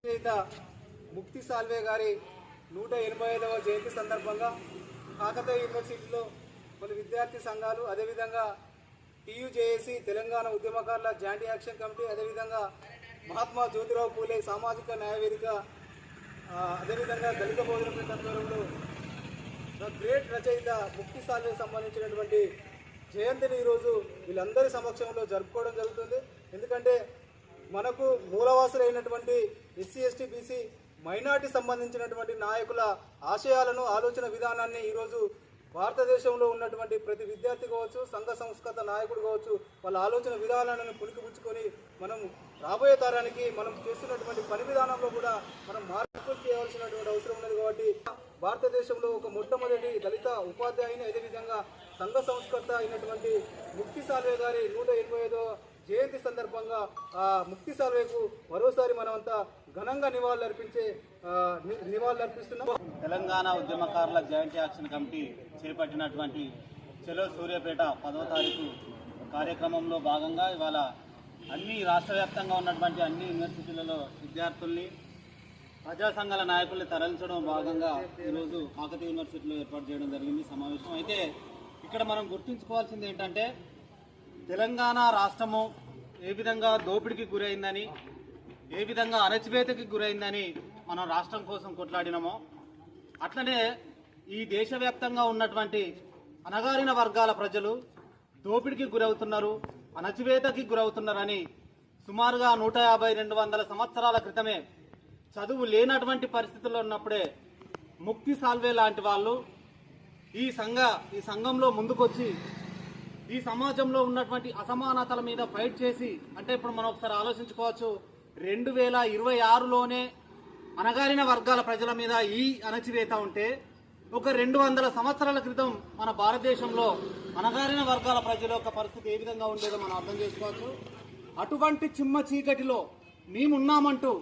రచయిత ముక్తి సాల్వే గారి 185వ జయంతి సందర్భంగా కాకతీయ యూనివర్సిటీలో కొన్ని విద్యార్థి సంఘాలు, అదేవిధంగా టీయూజేఏసీ తెలంగాణ ఉద్యమకారుల జాయింట్ యాక్షన్ కమిటీ, అదేవిధంగా మహాత్మా జ్యోతిరావు పూలే సామాజిక న్యాయ వేదిక, అదేవిధంగా దళిత బోధన ఆధ్వర్యంలో గ్రేట్ రచయిత ముక్తి సాల్వేకి సంబంధించినటువంటి జయంతిని ఈరోజు వీళ్ళందరి సమక్షంలో జరుపుకోవడం జరుగుతుంది. ఎందుకంటే మనకు మూలవాసులైనటువంటి ఎస్సీ, ఎస్టీ, బీసీ, మైనార్టీ సంబంధించినటువంటి నాయకుల ఆశయాలను, ఆలోచన విధానాన్ని ఈరోజు భారతదేశంలో ఉన్నటువంటి ప్రతి విద్యార్థి కావచ్చు, సంఘ సంస్కృత నాయకుడు కావచ్చు, వాళ్ళ ఆలోచన విధానాలను పుణికిపుచ్చుకొని మనం రాబోయే తరానికి మనం చేస్తున్నటువంటి పని విధానంలో కూడా మనం మార్పులు చేయవలసినటువంటి అవసరం ఉన్నది. కాబట్టి భారతదేశంలో ఒక మొట్టమొదటి దళిత ఉపాధ్యాయుని, అదేవిధంగా సంఘ సంస్కర్త అయినటువంటి ముక్తి సాల్వే గారి 185వ జయంతి సందర్భంగా ముక్తి సాల్వేకు మరోసారి మనమంతా ఘనంగా నివాళులర్పిస్తున్నాం. తెలంగాణ ఉద్యమకారుల జాయింట్ యాక్షన్ కమిటీ చేపట్టినటువంటి చలో సూర్యాపేట 10వ తారీఖు కార్యక్రమంలో భాగంగా ఇవాళ అన్ని రాష్ట్ర వ్యాప్తంగా ఉన్నటువంటి అన్ని యూనివర్సిటీలలో విద్యార్థుల్ని, ప్రజా సంఘాల నాయకుల్ని తరలించడం భాగంగా ఈరోజు కాకతీయ యూనివర్సిటీలో ఏర్పాటు చేయడం జరిగింది సమావేశం. అయితే ఇక్కడ మనం గుర్తుంచుకోవాల్సింది ఏంటంటే, తెలంగాణ రాష్ట్రము ఏ విధంగా దోపిడీకి గురైందని, ఏ విధంగా అణచివేతకి గురైందని మనం రాష్ట్రం కోసం కొట్లాడినామో, అట్లనే ఈ దేశవ్యాప్తంగా ఉన్నటువంటి అణగారిన వర్గాల ప్రజలు దోపిడీకి గురవుతున్నారు, అణచివేతకి గురవుతున్నారని సుమారుగా 150-200 సంవత్సరాల క్రితమే చదువు లేనటువంటి పరిస్థితుల్లో ఉన్నప్పుడే ముక్తి సాల్వే లాంటి వాళ్ళు ఈ సంఘంలో ముందుకొచ్చి ఈ సమాజంలో ఉన్నటువంటి అసమానతల మీద ఫైట్ చేసి, అంటే ఇప్పుడు మనం ఒకసారి ఆలోచించుకోవచ్చు, 2026లోనే అణగారిన వర్గాల ప్రజల మీద ఈ అణచివేత ఉంటే, ఒక 200 సంవత్సరాల క్రితం మన భారతదేశంలో అణగారిన వర్గాల ప్రజల యొక్క పరిస్థితి ఏ విధంగా ఉండేదో మనం అర్థం చేసుకోవచ్చు. అటువంటి చిమ్మ చీకటిలో మేమున్నామంటూ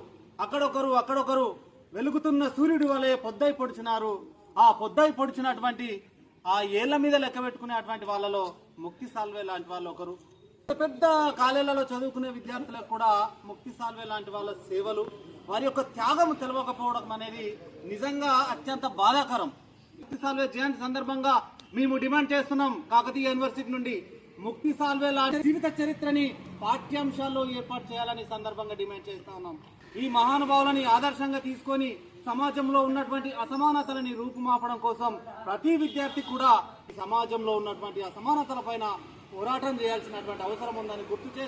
అక్కడొకరు వెలుగుతున్న సూర్యుడి వలె పొద్దై పొడిచినారు. ఆ పొద్దై పొడిచినటువంటి ఆ ఏళ్ల మీద లెక్క పెట్టుకునేటువంటి వాళ్ళలో ముక్తి సాల్వే లాంటి వాళ్ళు ఒకరు. పెద్ద కాలేళ్లలో చదువుకునే విద్యార్థులకు కూడా ముక్తి సాల్వే లాంటి వాళ్ళ సేవలు, వారి యొక్క త్యాగం తెలవకపోవడం అనేది నిజంగా అత్యంత బాధాకరం. ముక్తి సాల్వే జయంతి సందర్భంగా మేము డిమాండ్ చేస్తున్నాం, కాకతీయ యూనివర్సిటీ నుండి ముక్తి సాల్వే లాంటి జీవిత చరిత్రని పాఠ్యాంశాల్లో ఏర్పాటు చేయాలని సందర్భంగా డిమాండ్ చేస్తా ఉన్నాం. ఈ మహానుభావులని ఆదర్శంగా తీసుకొని సమాజంలో ఉన్నటువంటి అసమానతలని రూపుమాపడం కోసం ప్రతి విద్యార్థి కూడా సమాజంలో ఉన్నటువంటి అసమానతల పైన పోరాటం చేయాల్సినటువంటి అవసరం ఉందని గుర్తు చేసి